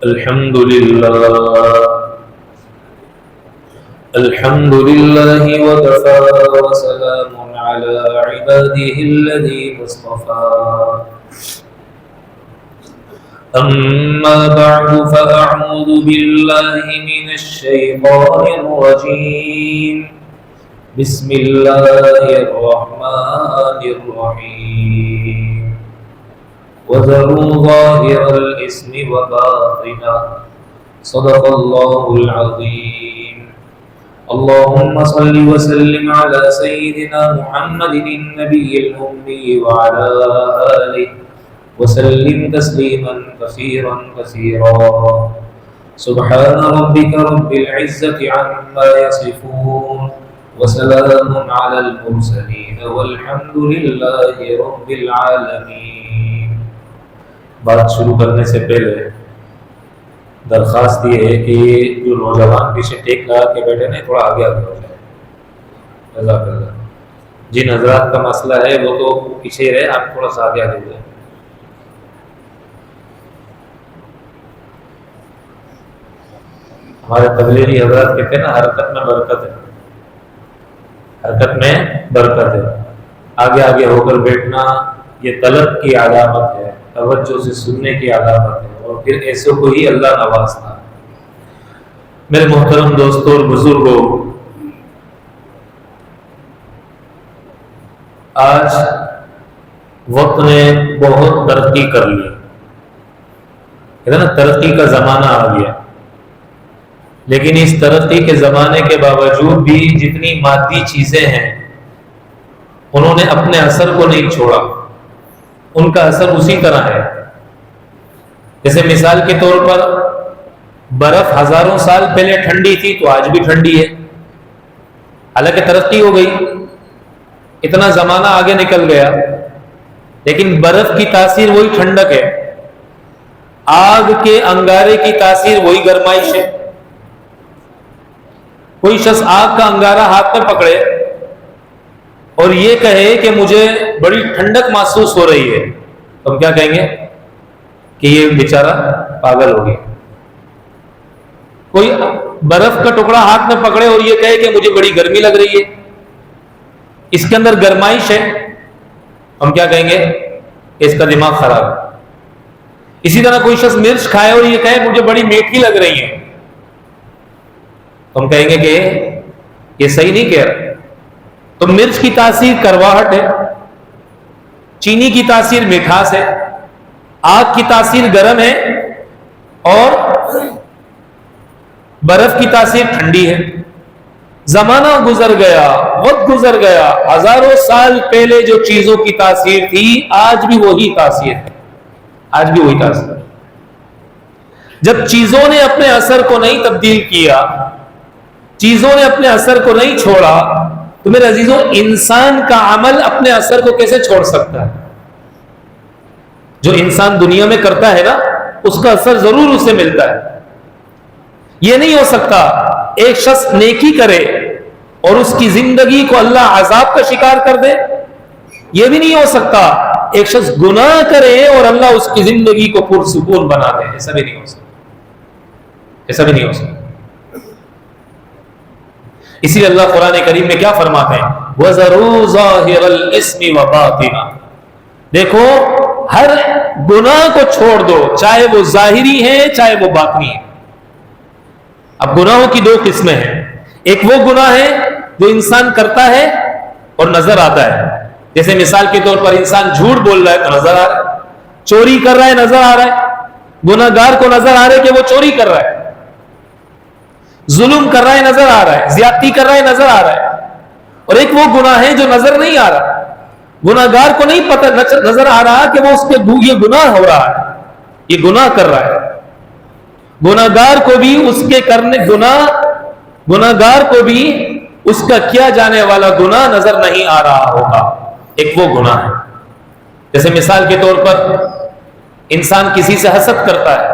الحمد لله وكفى وسلام على عباده الذين اصطفى أما بعد فأعوذ بالله من الشيطان الرجيم بسم الله الرحمن الرحيم وذروا ظاهر الإثم وباطنه صدق الله العظيم اللهم صل وسلم على سيدنا محمد النبي الأمي وعلى آله وسلم تسليما كثيرا سبحان ربك رب العزة عما يصفون وسلام على المرسلين والحمد لله رب العالمين. بات شروع کرنے سے پہلے درخواست یہ ہے کہ جو نوجوان پیچھے ٹیک لگا کے بیٹھے نا تھوڑا آگے ہو جائے. جزاک اللہ. جن حضرات کا مسئلہ ہے وہ تو پیچھے ہی رہے, آپ تھوڑا سا آگے ہو جائے. ہمارے تبلیغی حضرات کہتے ہیں نا حرکت میں برکت ہے, حرکت میں برکت ہے. آگے آگے ہو کر بیٹھنا یہ طلب کی علامت ہے, توجہ سے سننے کی علامت ہے, اور پھر ایسے کو ہی اللہ نوازتا. میرے محترم دوستوں اور بزرگوں, آج وقت نے بہت ترقی کر لی, کہتے ہیں نا ترقی کا زمانہ آ گیا. لیکن اس ترقی کے زمانے کے باوجود بھی جتنی مادی چیزیں ہیں انہوں نے اپنے اثر کو نہیں چھوڑا, ان کا اثر اسی طرح ہے. جیسے مثال کے طور پر برف ہزاروں سال پہلے ٹھنڈی تھی تو آج بھی ٹھنڈی ہے, حالانکہ ترقی ہو گئی, اتنا زمانہ آگے نکل گیا, لیکن برف کی تاثیر وہی ٹھنڈک ہے, آگ کے انگارے کی تاثیر وہی گرمائش ہے. کوئی شخص آگ کا انگارہ ہاتھ میں پکڑے اور یہ کہے کہ مجھے بڑی ٹھنڈک محسوس ہو رہی ہے, تو ہم کیا کہیں گے کہ یہ بیچارہ پاگل ہو گیا. کوئی برف کا ٹکڑا ہاتھ میں پکڑے اور یہ کہے کہ مجھے بڑی گرمی لگ رہی ہے, اس کے اندر گرمائش ہے, ہم کیا کہیں گے کہ اس کا دماغ خراب ہے. اسی طرح کوئی شخص مرچ کھائے اور یہ کہے مجھے بڑی میٹھی لگ رہی ہے, تو ہم کہیں گے کہ یہ صحیح نہیں کہہ رہا. تو مرچ کی تاثیر کرواہٹ ہے, چینی کی تاثیر مٹھاس ہے, آگ کی تاثیر گرم ہے, اور برف کی تاثیر ٹھنڈی ہے. زمانہ گزر گیا, وقت گزر گیا, ہزاروں سال پہلے جو چیزوں کی تاثیر تھی آج بھی وہی تاثیر ہے, آج بھی وہی تاثیر. جب چیزوں نے اپنے اثر کو نہیں تبدیل کیا, چیزوں نے اپنے اثر کو نہیں چھوڑا, تو میرے عزیزوں انسان کا عمل اپنے اثر کو کیسے چھوڑ سکتا ہے؟ جو انسان دنیا میں کرتا ہے نا اس کا اثر ضرور اسے ملتا ہے. یہ نہیں ہو سکتا ایک شخص نیکی کرے اور اس کی زندگی کو اللہ عذاب کا شکار کر دے. یہ بھی نہیں ہو سکتا ایک شخص گناہ کرے اور اللہ اس کی زندگی کو پرسکون بنا دے. ایسا بھی نہیں ہو سکتا, ایسا بھی نہیں ہو سکتا. اسی لیے اللہ قرآن کریم میں کیا فرماتے ہیں, وَذَرُوا ظَاهِرَ الْإِثْمِ وَبَاطِنَهُ. دیکھو ہر گناہ کو چھوڑ دو, چاہے وہ ظاہری ہے چاہے وہ باطنی ہے. اب گناہوں کی دو قسمیں ہیں. ایک وہ گناہ ہے جو انسان کرتا ہے اور نظر آتا ہے, جیسے مثال کے طور پر انسان جھوٹ بول رہا ہے تو نظر آ رہا ہے, چوری کر رہا ہے نظر آ رہا ہے, گناہ گار کو نظر آ رہا ہے کہ وہ چوری کر رہا ہے, ظلم کر رہا ہے نظر آ رہا ہے, زیادتی کر رہا ہے نظر آ رہا ہے. اور ایک وہ گناہ ہے جو نظر نہیں آ رہا, گناہ گار کو نہیں پتہ نظر آ رہا کہ وہ اس کے یہ گناہ ہو رہا ہے, یہ گناہ کر رہا ہے. گناہ گار کو بھی اس کے کرنے گناہ گار کو بھی اس کا کیا جانے والا گناہ نظر نہیں آ رہا ہوگا. ایک وہ گناہ ہے. جیسے مثال کے طور پر انسان کسی سے حسد کرتا ہے.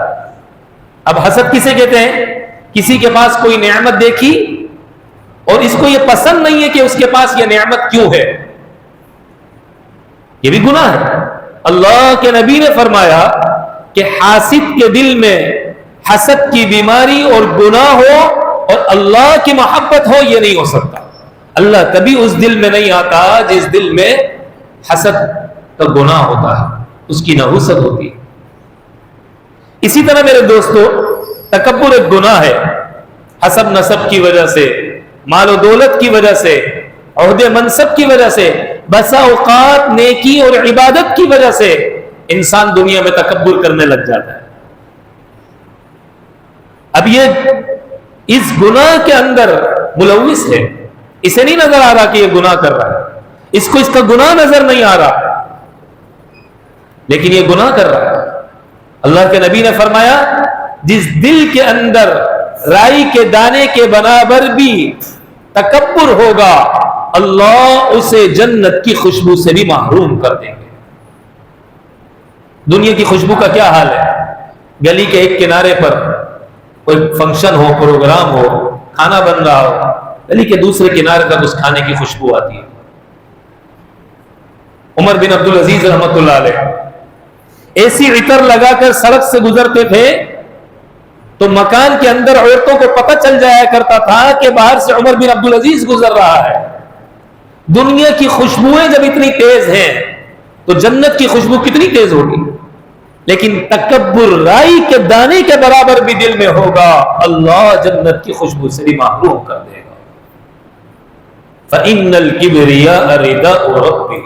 اب حسد کسے کہتے ہیں؟ کسی کے پاس کوئی نعمت دیکھی اور اس کو یہ پسند نہیں ہے کہ اس کے پاس یہ نعمت کیوں ہے, یہ بھی گناہ ہے. اللہ کے نبی نے فرمایا کہ حاسد کے دل میں حسد کی بیماری اور گناہ ہو اور اللہ کی محبت ہو، یہ نہیں ہو سکتا۔ اللہ کبھی اس دل میں نہیں آتا جس دل میں حسد کا گناہ ہوتا ہے، اس کی نحوست ہوتی ہے۔ اسی طرح میرے دوستو، تکبر ایک گناہ ہے، حسب نسب کی وجہ سے، مال و دولت کی وجہ سے، عہدے منصب کی وجہ سے، بسا اوقات نیکی اور عبادت کی وجہ سے انسان دنیا میں تکبر کرنے لگ جاتا ہے۔ اب یہ اس گناہ کے اندر ملوث ہے، اسے نہیں نظر آ رہا کہ یہ گناہ کر رہا ہے، اس کو اس کا گناہ نظر نہیں آ رہا، لیکن یہ گناہ کر رہا ہے۔ اللہ کے نبی نے فرمایا، جس دل کے اندر رائی کے دانے کے برابر بھی تکبر ہوگا، اللہ اسے جنت کی خوشبو سے بھی محروم کر دیں گے۔ دنیا کی خوشبو کا کیا حال ہے؟ گلی کے ایک کنارے پر کوئی فنکشن ہو، پروگرام ہو، کھانا بن رہا ہو، گلی کے دوسرے کنارے تک اس کھانے کی خوشبو آتی ہے۔ عمر بن عبدالعزیز رحمۃ اللہ علیہ ایسی عطر لگا کر سڑک سے گزرتے تھے تو مکان کے اندر عورتوں کو پتہ چل جایا کرتا تھا کہ باہر سے عمر بن عبدالعزیز گزر رہا ہے۔ دنیا کی خوشبوئیں جب اتنی تیز ہیں تو جنت کی خوشبو کتنی تیز ہوگی؟ لیکن تکبر رائی کے دانے کے برابر بھی دل میں ہوگا، اللہ جنت کی خوشبو سے بھی محروم کر دے گا۔ فَإِنَّ الْكِبْرِيَاءَ رِدَاءُ رَبِّي،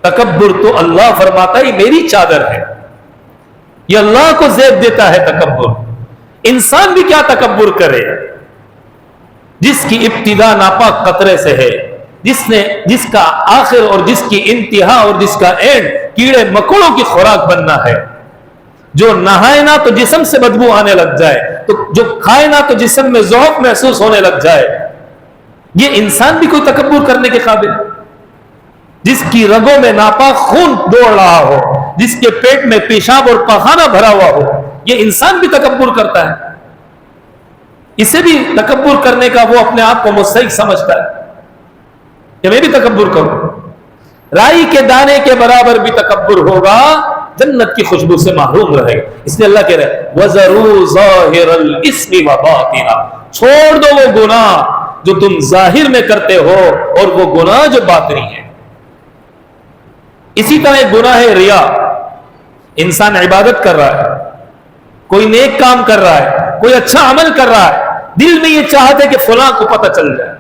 تکبر تو اللہ فرماتا ہے میری چادر ہے، یہ اللہ کو زیب دیتا ہے تکبر۔ انسان بھی کیا تکبر کرے جس کی ابتدا ناپاک قطرے سے ہے، جس کا آخر اور جس کی انتہا اور جس کا اینڈ کیڑے مکوڑوں کی خوراک بننا ہے، جو نہائے نہ تو جسم سے بدبو آنے لگ جائے، تو جو کھائے نہ تو جسم میں ذوق محسوس ہونے لگ جائے، یہ انسان بھی کوئی تکبر کرنے کے قابل ہے؟ جس کی رگوں میں ناپاک خون دوڑ رہا ہو، جس کے پیٹ میں پیشاب اور پخانہ بھرا ہوا ہو، یہ انسان بھی تکبر کرتا ہے۔ اسے بھی تکبر کرنے کا وہ اپنے آپ کو مستحق سمجھتا ہے کہ میں بھی تکبر کروں۔ رائی کے دانے کے برابر بھی تکبر ہوگا، جنت کی خوشبو سے محروم رہے گا۔ اس لیے اللہ کہہ رہا ہے وَذَرُوا ظَاهِرَ الْإِثْمِ وَبَاطِنَهُ، چھوڑ دو وہ گناہ جو تم ظاہر میں کرتے ہو اور وہ گناہ جو باطنی ہے۔ اسی طرح ایک گناہ ہے ریا۔ انسان عبادت کر رہا ہے، کوئی نیک کام کر رہا ہے، کوئی اچھا عمل کر رہا ہے، دل میں یہ چاہت ہے کہ فلاں کو پتہ چل جائے،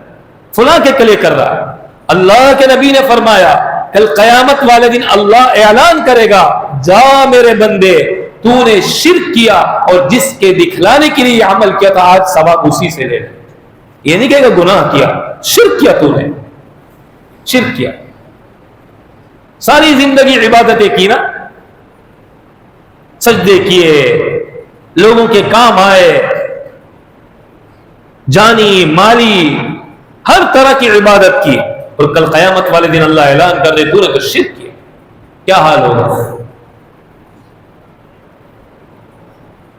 فلاں کے لیے کر رہا ہے۔ اللہ کے نبی نے فرمایا کل قیامت والے دن اللہ اعلان کرے گا، جا میرے بندے، تو نے شرک کیا اور جس کے دکھلانے کے لیے عمل کیا تھا آج ثواب اسی سے لے لے۔ یہ نہیں کہے گا گناہ کیا، شرک کیا، تو نے شرک کیا، ساری زندگی عبادتیں کی نا، سجدے کیے، لوگوں کے کام آئے، جانی مالی ہر طرح کی عبادت کی، اور کل قیامت والے دن اللہ اعلان کر دے تو نے تو شرک کیا، کیا حال ہوگا،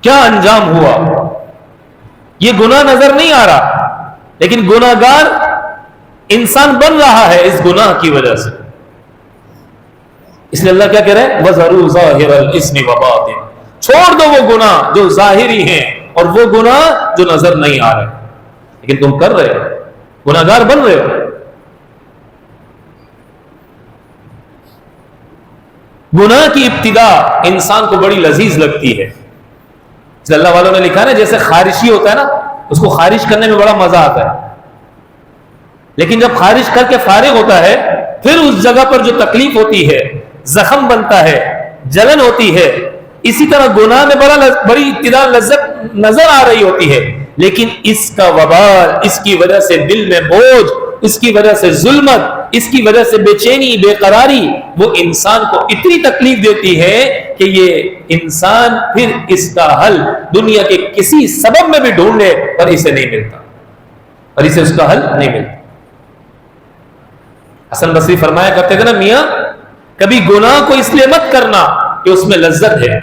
کیا انجام ہوا؟ یہ گناہ نظر نہیں آ رہا، لیکن گناہگار انسان بن رہا ہے اس گناہ کی وجہ سے۔ اس لیے اللہ کیا کہہ رہے ہیں وَذَرُوا ظَاهِرَ الْإِثْمِ وَبَاطِنَهُ، چھوڑ دو وہ گناہ جو ظاہری ہیں اور وہ گناہ جو نظر نہیں آ رہے، لیکن تم کر رہے ہو، گناہگار بن رہے ہو۔ گناہ کی ابتدا انسان کو بڑی لذیذ لگتی ہے، اللہ والوں نے لکھا ہے نا جیسے خارشی ہوتا ہے نا، اس کو خارش کرنے میں بڑا مزہ آتا ہے، لیکن جب خارش کر کے فارغ ہوتا ہے پھر اس جگہ پر جو تکلیف ہوتی ہے، زخم بنتا ہے، جلن ہوتی ہے، اسی طرح گناہ میں بڑی ابتدا لذت نظر آ رہی ہوتی ہے، لیکن اس کا وبال، اس کی وجہ سے دل میں بوجھ، اس کی وجہ سے ظلمت، اس کی وجہ سے بے چینی، بے قراری، وہ انسان کو اتنی تکلیف دیتی ہے کہ یہ انسان پھر اس کا حل دنیا کے کسی سبب میں بھی ڈھونڈ لے پر اسے نہیں ملتا، اور اسے اس کا حل نہیں ملتا۔ حسن بصری فرمایا کرتے تھے نا، میاں کبھی گناہ کو اس لیے مت کرنا کہ اس میں لذت ہے،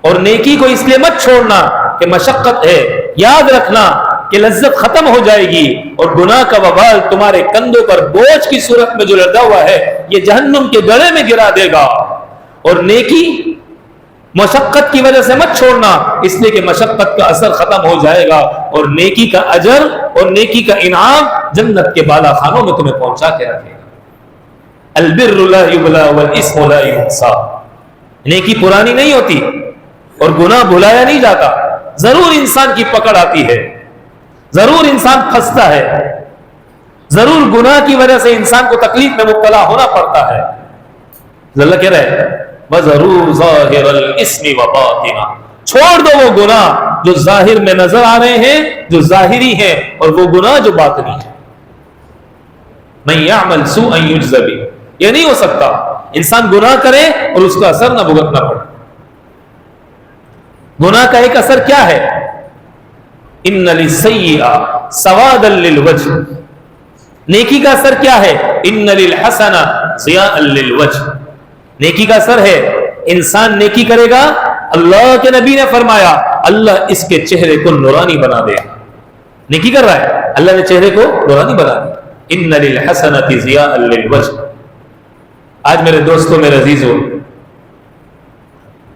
اور نیکی کو اس لیے مت چھوڑنا کہ مشقت ہے، یاد رکھنا کہ لذت ختم ہو جائے گی اور گناہ کا وبال تمہارے کندھوں پر بوجھ کی صورت میں جو لدا ہوا ہے یہ جہنم کے گڑھے میں گرا دے گا، اور نیکی مشقت کی وجہ سے مت چھوڑنا، اس لیے کہ مشقت کا اثر ختم ہو جائے گا اور نیکی کا اجر اور نیکی کا انعام جنت کے بالا خانوں میں تمہیں پہنچا کے رکھے گا۔ البر لا یبلا والاسم لا ینسا، نیکی پرانی نہیں ہوتی اور گناہ بھلایا نہیں جاتا، ضرور انسان کی پکڑ آتی ہے، ضرور انسان پھنستا ہے، ضرور گناہ کی وجہ سے انسان کو تکلیف میں مبتلا ہونا پڑتا ہے۔ اللہ کہہ رہے ہیں وَذَرُوا ظَاهِرَ الْإِثْمِ وَبَاطِنَهُ، چھوڑ دو وہ گناہ جو ظاہر میں نظر آ رہے ہیں، جو ظاہری ہیں، اور وہ گناہ جو باطنی ہیں۔ مَن يَعْمَلْ سُوءًا يُجْزَ بِهِ، یہ نہیں ہو سکتا انسان گناہ کرے اور اس کا اثر نہ بھگتنا پڑے۔ گناہ کا ایک اثر کیا ہے؟ ان للسیئۃ سوادا للوجہ، نیکی کا اثر کیا ہے؟ ان للحسنہ ضیاء للوجہ، نیکی کا اثر ہے انسان نیکی کرے گا، اللہ کے نبی نے فرمایا اللہ اس کے چہرے کو نورانی بنا دے گا۔ نیکی کر رہا ہے، اللہ نے چہرے کو نورانی بنا دیا۔ ان للحسنۃ ضیاء للوجہ۔ آج میرے دوستوں میرے عزیزوں،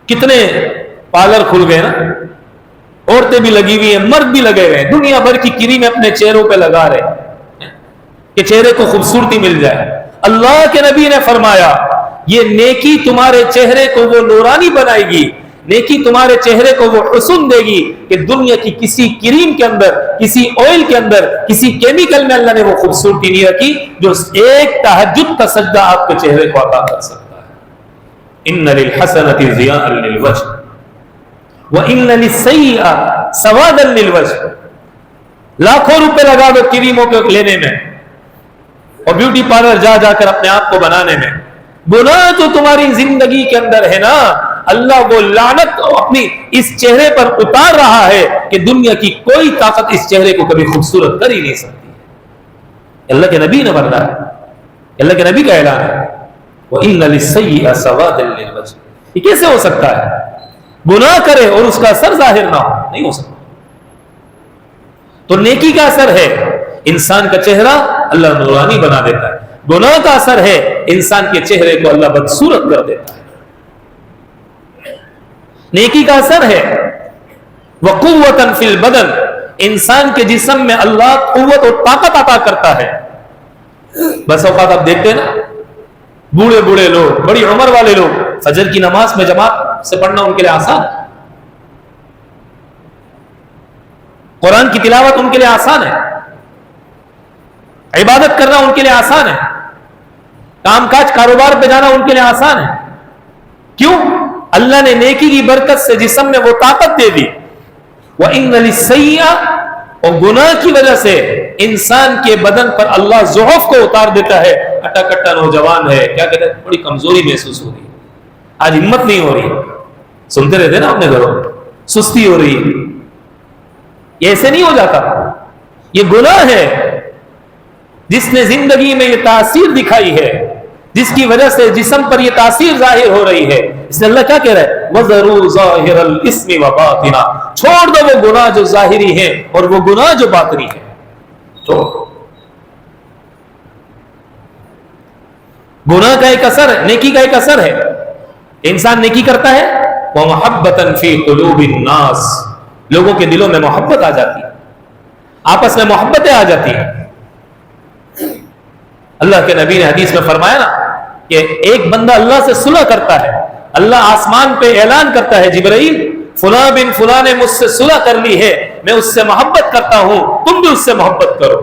کتنے پارلر کھل گئے نا، عورتیں بھی لگی ہوئی ہیں، مرد بھی لگے ہوئے ہیں، دنیا بھر کی کریم اپنے چہروں پہ لگا رہے ہیں کہ چہرے کو خوبصورتی مل جائے۔ اللہ کے نبی نے فرمایا یہ نیکی تمہارے چہرے کو وہ نورانی بنائے گی، نیکی تمہارے چہرے کو وہ حسن دے گی کہ دنیا کی کسی کریم کے اندر، کسی آئل کے اندر، کسی کیمیکل میں اللہ نے وہ خوبصورتی نہیں رکھی جو ایک تہجد کا سجدہ آپ کے چہرے کو عطا کر سکتا ہے۔ ان للحسنۃ ضیاء للوجہ وَإِنَّ لِلسَّيِّئَةِ سَوَادًا لِلْوَجْهِ، لاکھوں روپے لگا دو کریموں کو لینے میں اور بیوٹی پارلر جا جا کر اپنے آپ کو بنانے میں، گناہ جو تمہاری زندگی کے اندر ہے نا، اللہ وہ لعنت اپنی اس چہرے پر اتار رہا ہے کہ دنیا کی کوئی طاقت اس چہرے کو کبھی خوبصورت کر ہی نہیں سکتی۔ اللہ کے نبی نے بتایا، اللہ کے نبی کا اعلان ہے وَإِنَّ لِلسَّيِّئَةِ سَوَادًا لِلْوَجْهِ، یہ کیسے ہو سکتا ہے؟ گناہ کرے اور اس کا اثر ظاہر نہ ہو، نہیں ہو سکتا۔ تو نیکی کا اثر ہے انسان کا چہرہ اللہ نورانی بنا دیتا ہے، گناہ کا اثر ہے انسان کے چہرے کو اللہ بدصورت کر دیتا ہے۔ نیکی کا اثر ہے وَقُوَّةً فِي الْبَدَنِ، انسان کے جسم میں اللہ قوت اور طاقت عطا کرتا ہے۔ بس اوقات آپ دیکھتے ہیں نا، بوڑھے بوڑھے لوگ، بڑی عمر والے لوگ، فجر کی نماز میں جماعت سے پڑھنا ان کے لیے آسان ہے، قرآن کی تلاوت ان کے لیے آسان ہے، عبادت کرنا ان کے لیے آسان ہے، کام کاج کاروبار پہ جانا ان کے لیے آسان ہے۔ کیوں؟ اللہ نے نیکی کی برکت سے جسم میں وہ طاقت دے دی۔ وَإِنَّ لِلسَّيِّئَةِ، اور گناہ کی وجہ سے انسان کے بدن پر اللہ ضعف کو اتار دیتا ہے۔ اٹا کٹا نوجوان ہے، کیا کہتے ہیں، بڑی کمزوری محسوس ہو رہی ہے، آج ہمت نہیں ہو رہی، سنتے رہتے نا اپنے گھروں میں، سستی ہو رہی ہے۔ یہ ایسے نہیں ہو جاتا، یہ گناہ ہے جس نے زندگی میں یہ تاثیر دکھائی ہے، جس کی وجہ سے جسم پر یہ تاثیر ظاہر ہو رہی ہے۔ اس لیے اللہ کیا کہہ رہا ہے وَذَرُوا ظَاهِرَ الْإِثْمِ وَبَاطِنَهُ، چھوڑ دو وہ گناہ جو ظاہری ہے اور وہ گناہ جو باطنی ہے، چھوڑ دو۔ گناہ کا ایک اثر ہے، نیکی کا ایک اثر ہے، انسان نیکی کرتا ہے وَمَحَبَّةً فِي قُلُوبِ النَّاسِ، لوگوں کے دلوں میں محبت آ جاتی ہے، آپس میں محبتیں آ جاتی ہیں۔ اللہ کے نبی نے حدیث میں فرمایا نا کہ ایک بندہ اللہ سے صلح کرتا ہے، اللہ آسمان پہ اعلان کرتا ہے جبرائیل فلاں بن فلاں نے مجھ سے صلح کر لی ہے، میں اس سے محبت کرتا ہوں، تم بھی اس سے محبت کرو۔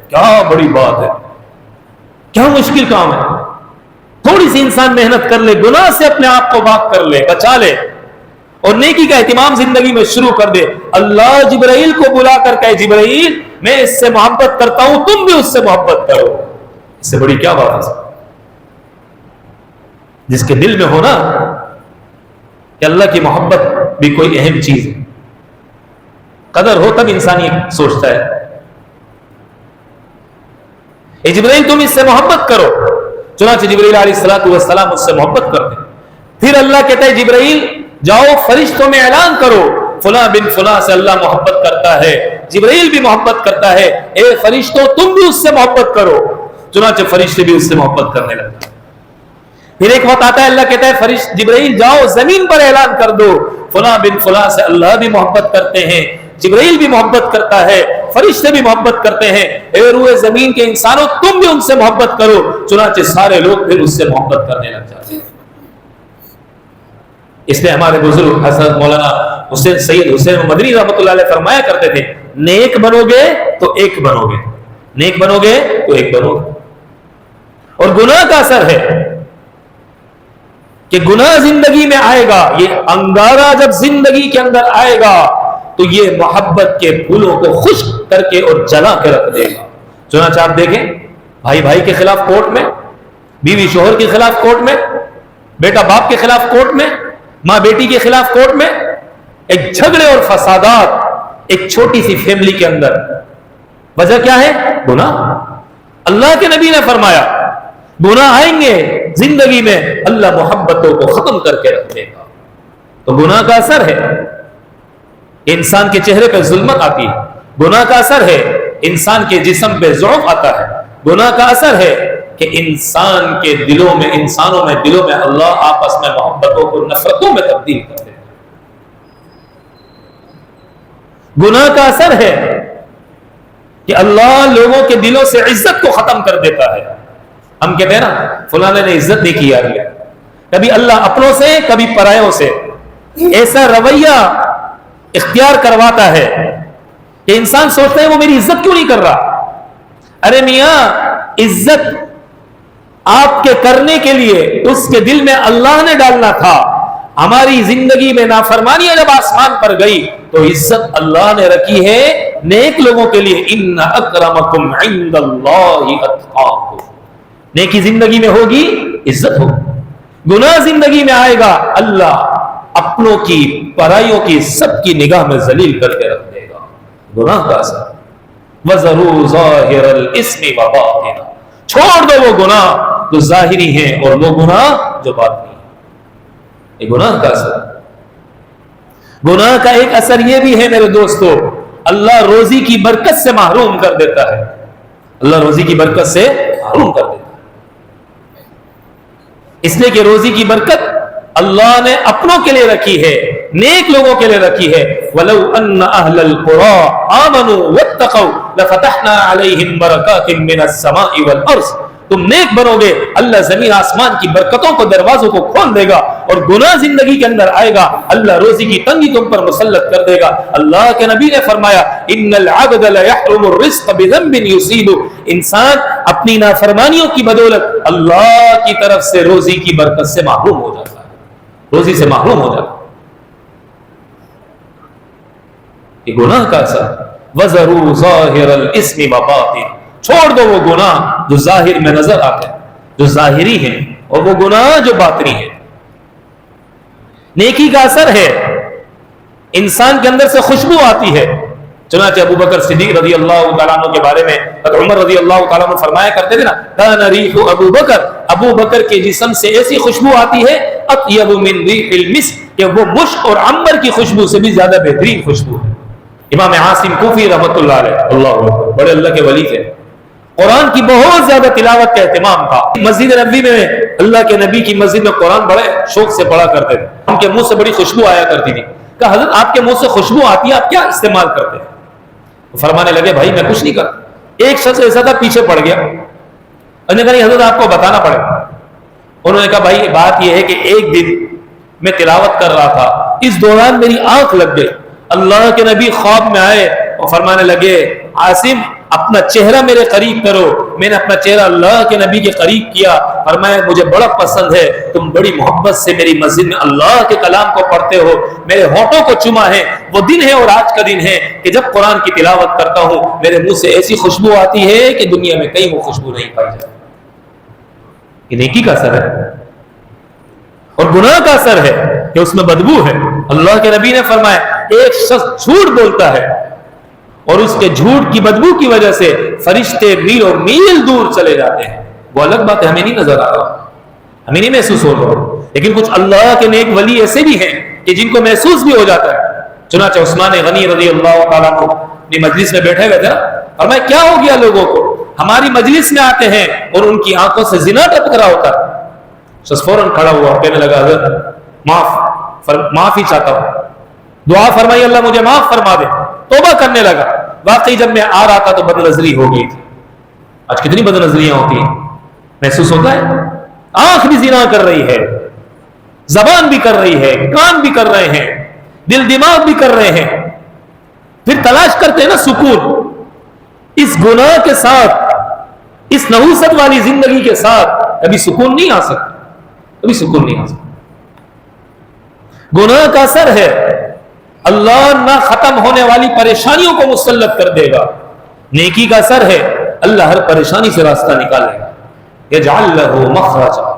کیا بڑی بات ہے، کیا مشکل کام ہے، تھوڑی سی انسان محنت کر لے، گناہ سے اپنے آپ کو پاک کر لے، بچا لے اور نیکی کا اہتمام زندگی میں شروع کر دے۔ اللہ جبرائیل کو بلا کر کہے جبرائیل میں اس سے محبت کرتا ہوں، تم بھی اس سے محبت کرو، اس سے بڑی کیا بات ہے؟ جس کے دل میں ہو نا کہ اللہ کی محبت بھی کوئی اہم چیز ہے، قدر ہو تب انسان یہ سوچتا ہے اے جبرائیل تم اس سے محبت کرو، چنانچہ جبرائیل علیہ السلام اس سے محبت کرتے ہیں۔ پھر اللہ کہتا ہے جبرائیل جاؤ فرشتوں میں اعلان کرو فلاں بن فلاں سے اللہ محبت کرتا ہے، جبرائیل بھی محبت کرتا ہے، اے فرشتوں تم بھی اس سے محبت کرو، چنانچہ فرشتے بھی اس سے محبت کرنے لگتے ہیں۔ پھر ایک وقت آتا ہے اللہ کہتا ہے فرشت جبرائیل جاؤ زمین پر اعلان کر دو فلاں بن فلاں سے اللہ بھی محبت کرتے ہیں، جبرائیل بھی محبت کرتا ہے، فرشتے بھی محبت کرتے ہیں، اے روئے زمین کے انسانوں تم بھی ان سے محبت کرو۔ چنانچہ سارے لوگ پھر اس سے محبت کرنے لگ جاتے ہیں۔ اس لیے ہمارے بزرگ حضرت مولانا حسین سید حسین مدنی رحمۃ اللہ علیہ فرمایا کرتے تھے نیک بنو گے تو ایک بنو گے، نیک بنو گے تو ایک بنو گے۔ اور گناہ کا اثر ہے کہ گناہ زندگی میں آئے گا، یہ انگارہ جب زندگی کے اندر آئے گا تو یہ محبت کے پھولوں کو خشک کر کے اور جلا کے رکھ دے گا۔ چنانچہ آپ دیکھیں بھائی بھائی کے خلاف کورٹ میں، بیوی شوہر کے خلاف کورٹ میں، بیٹا باپ کے خلاف کورٹ میں، ماں بیٹی کے خلاف کورٹ میں، ایک جھگڑے اور فسادات ایک چھوٹی سی فیملی کے اندر۔ وجہ کیا ہے؟ گناہ۔ اللہ کے نبی نے فرمایا گناہ آئیں گے زندگی میں اللہ محبتوں کو ختم کر کے رکھ دے گا۔ تو گناہ کا اثر ہے انسان کے چہرے پہ ظلمت آتی ہے، گناہ کا اثر ہے انسان کے جسم پہ ضعف آتا ہے، گناہ کا اثر ہے کہ انسان کے دلوں میں، انسانوں میں دلوں میں اللہ آپس میں محبتوں کو نفرتوں میں تبدیل کر دیتا ہے۔ گناہ کا اثر ہے کہ اللہ لوگوں کے دلوں سے عزت کو ختم کر دیتا ہے۔ ہم کہتے ہیں نا فلاں نے عزت نہیں کی یار، کبھی اللہ اپنوں سے کبھی پرایوں سے ایسا رویہ اختیار کرواتا ہے کہ انسان سوچتا ہے وہ میری عزت کیوں نہیں کر رہا۔ ارے میاں عزت آپ کے کرنے کے لیے اس کے دل میں اللہ نے ڈالنا تھا۔ ہماری زندگی میں نافرمانیاں جب آسمان پر گئی تو عزت اللہ نے رکھی ہے نیک لوگوں کے لیے، ان اکرمکم عند اللہ اتقاکم۔ نیکی زندگی میں ہوگی عزت ہوگی، گناہ زندگی میں آئے گا اللہ اپنوں کی پرائیوں کی سب کی نگاہ میں ذلیل کر کے رکھ دے گا۔ گناہ کا اثر وَذَرُوا ظَاهِرَ الْإِثْمِ وَبَاطِنَهُ، چھوڑ دو وہ گناہ جو ظاہری ہیں اور وہ گناہ جو باطنی ہیں۔ یہ گناہ کا اثر۔ گناہ کا ایک اثر یہ بھی ہے میرے دوستو، اللہ روزی کی برکت سے محروم کر دیتا ہے، اللہ روزی کی برکت سے محروم کر دیتا ہے۔ اس لیے کہ روزی کی برکت اللہ نے اپنوں کے لیے رکھی ہے، نیک لوگوں کے لیے رکھی ہے۔ وَلَوْ أَنَّ أَهْلَ الْقُرَىٰ آمَنُوا وَاتَّقَوْا لَفَتَحْنَا عَلَيْهِمْ بَرَكَاتٍ مِّنَ السَّمَاءِ وَالْأَرْضِ، تم نیک بنو گے اللہ زمین آسمان کی برکتوں کو، دروازوں کو کھول دے گا، اور گناہ زندگی کے اندر آئے گا اللہ روزی کی تنگی تم پر مسلط کر دے گا۔ اللہ کے نبی نے فرمایا ان العبد ليحرم الرزق بذنب يصيب، انسان اپنی نافرمانیوں کی بدولت اللہ کی طرف سے روزی کی برکت سے محروم ہو جاتا ہے، روزی سے محروم ہو جاتا ہے۔ یہ گناہ کا اثر وَذَرُوا ظَاهِرَ الْإِثْمِ وَبَاطِنَهُ، چھوڑ دو وہ گناہ جو ظاہر میں نظر آتے ہیں، جو ظاہری ہیں، اور وہ گناہ جو باطنی ہیں۔ نیکی کا اثر ہے انسان کے اندر سے خوشبو آتی ہے۔ چنانچہ ابو بکر صدیق رضی اللہ تعالیٰ عنہ کے بارے میں عمر رضی اللہ تعالیٰ عنہ فرمایا کرتے تھے نا کان ریح ابو بکر، ابو بکر کے جسم سے ایسی خوشبو آتی ہے اطیب من ریح المسک، کہ وہ مشک اور عنبر کی خوشبو سے بھی زیادہ بہترین خوشبو ہے۔ امام عاصم کوفی رحمۃ اللہ علیہ، اللہ اکبر، بڑے اللہ کے ولی تھے، قرآن کی بہت زیادہ تلاوت کا اہتمام تھا۔ مسجد نبوی میں اللہ کے نبی کی مسجد میں قرآن بڑے شوق سے پڑھا کرتے تھے، ان کے منہ سے بڑی خوشبو آیا کرتی تھی۔ کہا حضرت آپ کے منہ سے خوشبو آتی ہے، آپ کیا استعمال کرتے ہیں؟ فرمانے لگے بھائی میں کچھ نہیں کرتا۔ ایک شخص ایسا تھا پیچھے پڑ گیا، انہوں نے کہا حضرت آپ کو بتانا پڑے گا۔ انہوں نے کہا بھائی بات یہ ہے کہ ایک دن میں تلاوت کر رہا تھا، اس دوران میری آنکھ لگ گئی، اللہ کے نبی خواب میں آئے اور فرمانے لگے عاصم اپنا چہرہ میرے قریب کرو۔ میں نے اپنا چہرہ اللہ کے نبی کے قریب کیا، فرمایا مجھے بڑا پسند ہے، تم بڑی محبت سے میری مسجد میں اللہ کے کلام کو پڑھتے ہو، میرے ہونٹوں کو چوما ہے۔ وہ دن ہے اور آج کا دن ہے کہ جب قرآن کی تلاوت کرتا ہوں میرے منہ سے ایسی خوشبو آتی ہے کہ دنیا میں کہیں وہ خوشبو نہیں پائی جاتی۔ یہ نیکی کا اثر ہے، اور گناہ کا اثر ہے کہ اس میں بدبو ہے۔ اللہ کے نبی نے فرمایا ایک شخص جھوٹ بولتا ہے اور اس کے جھوٹ کی بدبو کی وجہ سے فرشتے میل میل دور چلے جاتے ہیں۔ وہ الگ بات ہے، ہمیں نہیں نظر آ رہا، ہمیں نہیں محسوس ہو رہا، لیکن کچھ اللہ کے نیک ولی ایسے بھی ہیں کہ جن کو محسوس بھی ہو جاتا ہے۔ چنانچہ عثمان غنی رضی اللہ تعالیٰ عنہ اپنی مجلس میں بیٹھے ہوئے تھے اور میں کیا ہو گیا لوگوں کو، ہماری مجلس میں آتے ہیں اور ان کی آنکھوں سے زنا ٹپک رہا ہوتا ہے۔ شخص فوراً کھڑا ہوا، کہنے لگا حضرت معافی چاہتا ہوں، دعا فرمائی اللہ مجھے معاف فرما دے، توبہ کرنے لگا۔ واقعی جب میں آ رہا تھا تو بد نظری ہو گئی تھی۔ آج کتنی بد نظریاں ہوتی ہیں، محسوس ہوتا ہے؟ آنکھ بھی زنا کر رہی ہے، زبان بھی کر رہی ہے، کان بھی کر رہے ہیں، دل دماغ بھی کر رہے ہیں، پھر تلاش کرتے ہیں نا سکون۔ اس گناہ کے ساتھ، اس نحوست والی زندگی کے ساتھ کبھی سکون نہیں آ سکتا، کبھی سکون نہیں آ سکتا۔ گناہ کا اثر ہے، اللہ نہ ختم ہونے والی پریشانیوں کو مسلط کر دے گا۔ نیکی کا اثر ہے، اللہ ہر پریشانی سے راستہ نکالے گا۔ یجعل لہ مخرجا،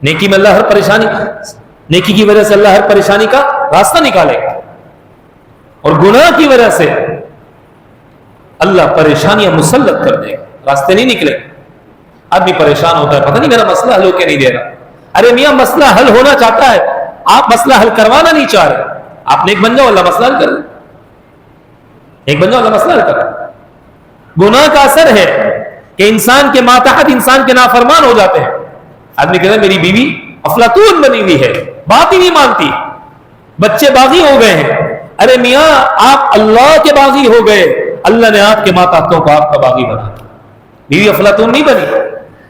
نیکی میں اللہ ہر پریشانی، نیکی کی وجہ سے اللہ ہر پریشانی کا راستہ نکالے گا، اور گناہ کی وجہ سے اللہ پریشانیاں مسلط کر دے گا، راستے نہیں نکلے۔ آدمی پریشان ہوتا ہے، پتہ نہیں میرا مسئلہ حل ہو کے نہیں دے رہا۔ ارے میاں مسئلہ حل ہونا چاہتا ہے، آپ مسئلہ حل کروانا نہیں چاہ رہے۔ آپ نیک بن جاؤ، اللہ مسئلہ حل کر لے، نیک بن جاؤ، اللہ مسئلہ حل کر لے۔ گناہ کا اثر ہے کہ انسان کے ماتحت انسان کے نافرمان ہو جاتے ہیں۔ آدمی کہتا ہے میری بیوی افلاطون بنی ہوئی ہے، بات ہی نہیں مانتی، بچے باغی ہو گئے ہیں۔ ارے میاں آپ اللہ کے باغی ہو گئے، اللہ نے آپ کے ماتحتوں کو آپ کا باغی بنا دیا۔ بیوی افلاطون نہیں بنی،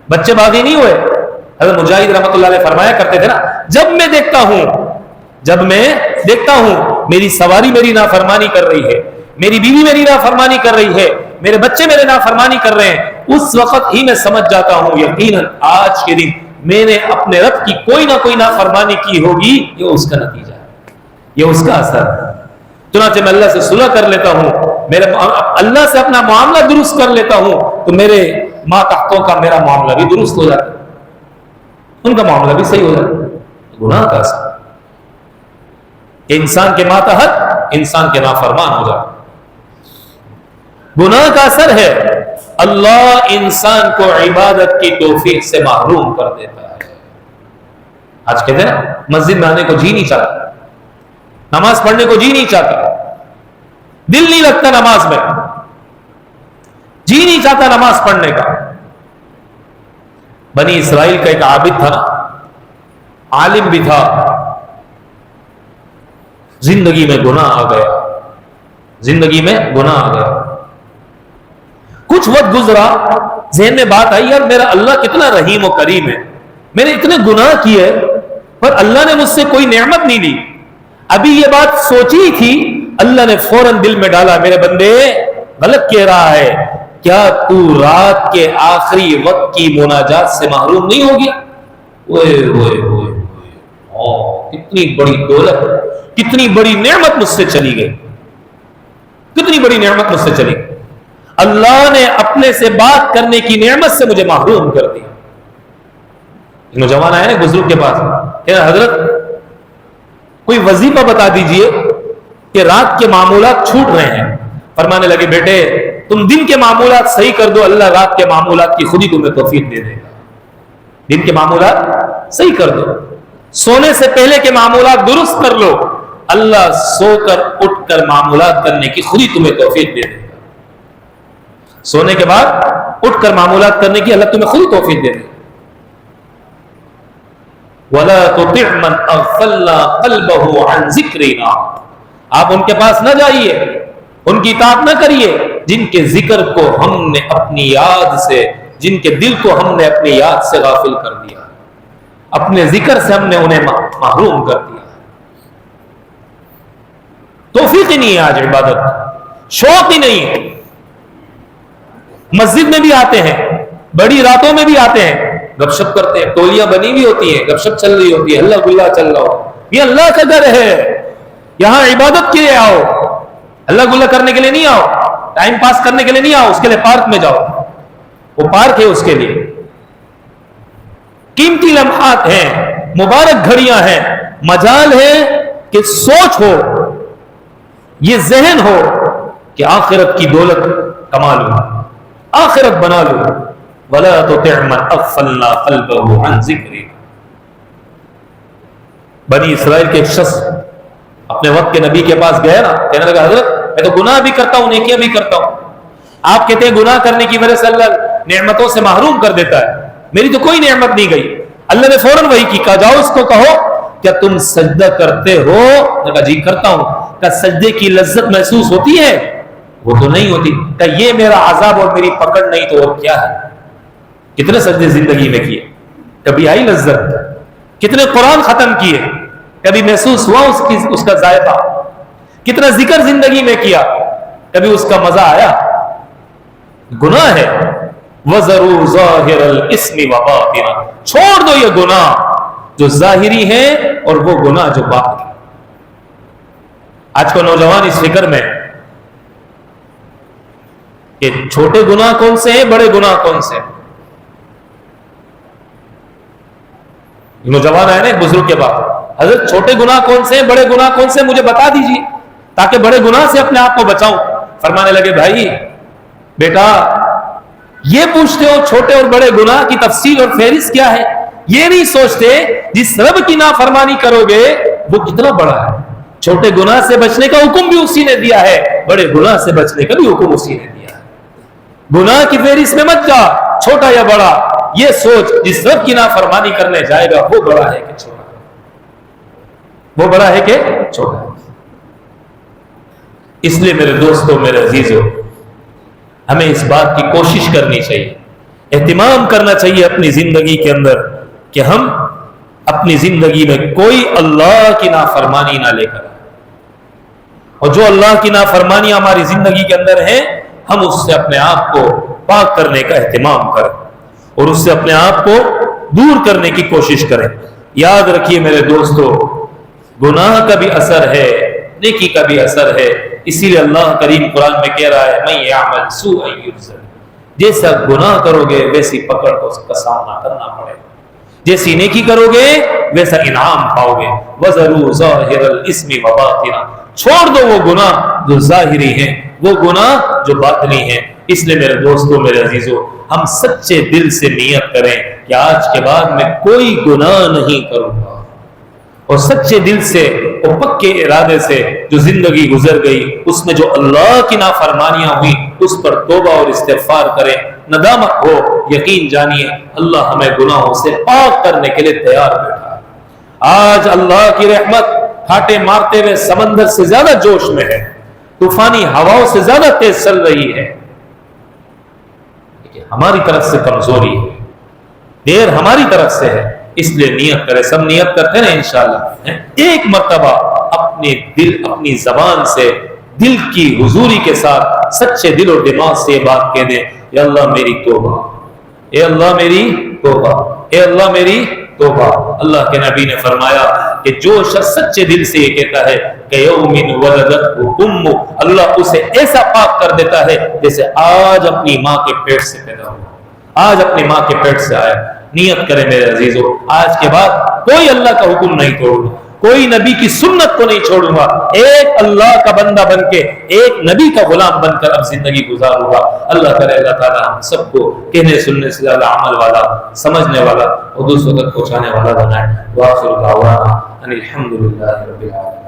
بچے باغی نہیں ہوئے۔ حضرت مجاہد رحمۃ اللہ علیہ فرمایا کرتے تھے نا، جب میں دیکھتا ہوں میری سواری میری نافرمانی کر رہی ہے، میری بیوی میری نافرمانی کر رہی ہے، میرے بچے میرے نافرمانی کر رہے ہیں، اس وقت ہی میں سمجھ جاتا ہوں یقیناً آج کے دن میں نے اپنے رب کی کوئی نہ کوئی نافرمانی کی ہوگی، یہ اس کا نتیجہ ہے، یہ اس کا اثر ہے۔ چنانچہ میں اللہ سے صلح کر لیتا ہوں، اللہ سے اپنا معاملہ درست کر لیتا ہوں، تو میرے ماتحتوں کا میرا معاملہ بھی درست ہو جاتا ہے، ان کا معاملہ بھی صحیح ہو جاتا ہے۔ گناہ کا اثر کہ انسان کے ماتحت انسان کے نافرمان ہو جاتا ہے۔ گناہ کا اثر ہے اللہ انسان کو عبادت کی توفیق سے محروم کر دیتا ہے۔ آج کہتے ہیں نا مسجد میں آنے کو جی نہیں چاہتا، نماز پڑھنے کو جی نہیں چاہتا، دل نہیں لگتا نماز میں، جی نہیں چاہتا نماز پڑھنے کا۔ بنی اسرائیل کا ایک عابد تھا نا، عالم بھی تھا، زندگی میں گناہ آ گیا، زندگی میں گناہ آ گیا۔ کچھ وقت گزرا، ذہن میں بات آئی یار میرا اللہ کتنا رحیم و کریم ہے، میں نے اتنے گناہ کیے پر اللہ نے مجھ سے کوئی نعمت نہیں لی۔ ابھی یہ بات سوچی تھی، اللہ نے فوراً دل میں ڈالا میرے بندے غلط کہہ رہا ہے، کیا تو رات کے آخری وقت کی مناجات سے محروم نہیں ہو گیا؟ کتنی بڑی دولت، کتنی بڑی نعمت مجھ سے چلی گئی، کتنی بڑی نعمت مجھ سے چلی گئی۔ اللہ نے اپنے سے بات کرنے کی نعمت سے مجھے محروم کر دیا۔ نوجوان آئے نا بزرگ کے پاس، کہ حضرت کوئی وظیفہ بتا دیجئے کہ رات کے معمولات چھوٹ رہے ہیں۔ فرمانے لگے بیٹے تم دن کے معمولات صحیح کر دو، اللہ رات کے معمولات کی خود ہی تمہیں توفیق دے دے گا۔ دن کے معمولات صحیح کر دو، سونے سے پہلے کے معمولات درست کر لو، اللہ سو کر اٹھ کر معمولات کرنے کی خود ہی تمہیں توفیق دے دے گا۔ سونے کے بعد اٹھ کر معمولات کرنے کی اللہ تمہیں خود ہی توفیق دے دے گا۔ وَلَا تُطِعْ مَنْ أَغْفَلْنَا قَلْبَهُ عَنْ ذِكْرِنَا، آپ ان کے پاس نہ جائیے، ان کی اطاعت نہ کریے جن کے ذکر کو ہم نے اپنی یاد سے، جن کے دل کو ہم نے اپنی یاد سے غافل کر دیا، اپنے ذکر سے ہم نے انہیں محروم کر دیا۔ توفیق ہی نہیں ہے آج عبادت، شوق ہی نہیں ہے۔ مسجد میں بھی آتے ہیں، بڑی راتوں میں بھی آتے ہیں، گپ شپ کرتے ہیں، ٹولیاں بنی ہوئی ہوتی ہیں، گپ شپ چل رہی ہوتی ہے، اللہ گلا چل رہا ہو، یہ اللہ کا گھر ہے، یہاں عبادت کے لیے آؤ، اللہ گلا کرنے کے لیے نہیں آؤ، ٹائم پاس کرنے کے لیے نہیں آؤ، اس کے لیے پارک میں جاؤ، وہ پارک ہے اس کے لیے۔ قیمتی لمحات ہیں، مبارک گھڑیاں ہیں، مجال ہے کہ سوچ ہو، یہ ذہن ہو کہ آخرت کی دولت کما لو، آخرت بنا لو۔ وَلَا تُطِعْ مَنْ أَغْفَلْنَا قَلْبَهُ عَنْ ذِكْرِنَا۔ بنی اسرائیل کے ایک شخص اپنے وقت کے نبی کے پاس گئے نا، کہنے لگا حضرت میں تو گناہ بھی کرتا ہوں نیکیاں بھی کرتا ہوں، آپ کہتے ہیں گناہ کرنے کی وجہ سے اللہ نعمتوں سے محروم کر دیتا ہے، میری تو کوئی نعمت نہیں گئی، اللہ نے فوراً وہی کی، کہا جاؤ اس کو کہو کیا تم سجدہ کرتے ہو؟ نے کہا جی کرتا ہوں۔ کہا سجدے کی لذت محسوس ہوتی ہے؟ وہ تو نہیں ہوتی۔ کہا یہ میرا عذاب اور میری پکڑ نہیں تو اور کیا ہے؟ کتنے سجدے زندگی میں کیے؟ کبھی آئی لذت؟ کتنے قرآن ختم کیے؟ کبھی محسوس ہوا اس کا ذائقہ؟ کتنا ذکر زندگی میں کیا؟ کبھی اس کا مزہ آیا؟ گناہ ہے، وَذَرُوا ظَاهِرَ الْإِثْمِ وَبَاطِنَهُ، چھوڑ دو یہ گناہ جو ظاہری ہے اور وہ گناہ جو باطنی۔ آج کو نوجوان اس فکر میں کہ چھوٹے گناہ کون سے ہیں، بڑے گناہ کون سے ہیں۔ نوجوان آئے نا ایک بزرگ کے بعد، حضرت چھوٹے گناہ کون سے ہیں، بڑے گناہ کون سے ہیں، مجھے بتا دیجیے تاکہ بڑے گناہ سے اپنے آپ کو بچاؤں۔ فرمانے لگے بھائی بیٹا یہ پوچھتے ہو چھوٹے اور بڑے گناہ کی تفصیل اور فہرست کیا ہے، یہ نہیں سوچتے جس رب کی نافرمانی کرو گے وہ کتنا بڑا ہے۔ چھوٹے گناہ سے بچنے کا حکم بھی اسی نے دیا ہے، بڑے گناہ سے بچنے کا بھی حکم اسی نے دیا ہے۔ گناہ کی فہرست میں مت جا چھوٹا یا بڑا، یہ سوچ جس رب کی نافرمانی کرنے جائے گا وہ بڑا ہے کہ چھوٹا، وہ بڑا ہے کہ چھوٹا۔ اس لیے میرے دوستوں، میرے عزیزوں، ہمیں اس بات کی کوشش کرنی چاہیے، اہتمام کرنا چاہیے اپنی زندگی کے اندر کہ ہم اپنی زندگی میں کوئی اللہ کی نافرمانی نہ لے کر، اور جو اللہ کی نافرمانی ہماری زندگی کے اندر ہے ہم اس سے اپنے آپ کو پاک کرنے کا اہتمام کریں اور اس سے اپنے آپ کو دور کرنے کی کوشش کریں۔ یاد رکھیے میرے دوستو، گناہ کا بھی اثر ہے، نیکی کا بھی اثر ہے، اسی لیے اللہ کریم قرآن میں کہہ رہا ہے مَن يَعْمَلْ سُوءًا يُجْزَ، جیسا گناہ کرو گے ویسی پکڑ کو اس کا سامنا کرنا پڑے گا، جیسی نیکی کرو گے ویسا انعام پاؤ گے۔ وَذَرُوا ظَاهِرَ الْإِثْمِ وَبَاطِنَهُ، چھوڑ دو وہ گناہ جو ظاہری ہیں، وہ گناہ جو باطنی ہیں۔ اس لیے میرے دوستو، میرے عزیزو، ہم سچے دل سے نیت کریں کہ آج کے بعد میں کوئی گناہ نہیں کروں گا، اور سچے دل سے اور پکے ارادے سے جو زندگی گزر گئی اس میں جو اللہ کی نافرمانیاں ہوئی اس پر توبہ اور استغفار کریں، ندامت ہو۔ یقین جانیے اللہ ہمیں گناہوں سے پاک کرنے کے لیے تیار بیٹھا ہے۔ آج اللہ کی رحمت کھاٹے مارتے ہوئے سمندر سے زیادہ جوش میں ہے، طوفانی ہواؤں سے زیادہ تیز چل رہی ہے، لیکن ہماری طرف سے کمزوری ہے، دیر ہماری طرف سے ہے۔ اس لیے نیت کرے، سب نیت کرتے ہیں انشاءاللہ، ایک مرتبہ اپنے دل، اپنی زبان سے، دل کی حضوری کے ساتھ سچے دل اور دماغ سے یہ بات کہہ دیں، اے اللہ میری توبہ، اے اللہ میری توبہ، اے اللہ میری توبہ۔ اللہ کے نبی نے فرمایا کہ جو شخص سچے دل سے یہ کہتا ہے کہ یوم ولدتہ امہ، اللہ اسے ایسا پاک کر دیتا ہے جیسے آج اپنی ماں کے پیٹ سے پیدا ہوا، آج اپنی ماں کے پیٹ سے آیا۔ نیت کریں میرے عزیزو، آج کے بعد کوئی اللہ کا حکم نہیں توڑوں گا، کوئی نبی کی سنت کو نہیں چھوڑوں گا، ایک اللہ کا بندہ بن کے، ایک نبی کا غلام بن کر اب زندگی گزاروں گا۔ اللہ کرے اللہ تعالی ہم سب کو کہنے سننے سے زیادہ عمل والا، سمجھنے والا، حدوث وقت پہنچانے والا بنائے۔ وآخر دعوانا ان الحمد للہ رب العالمین۔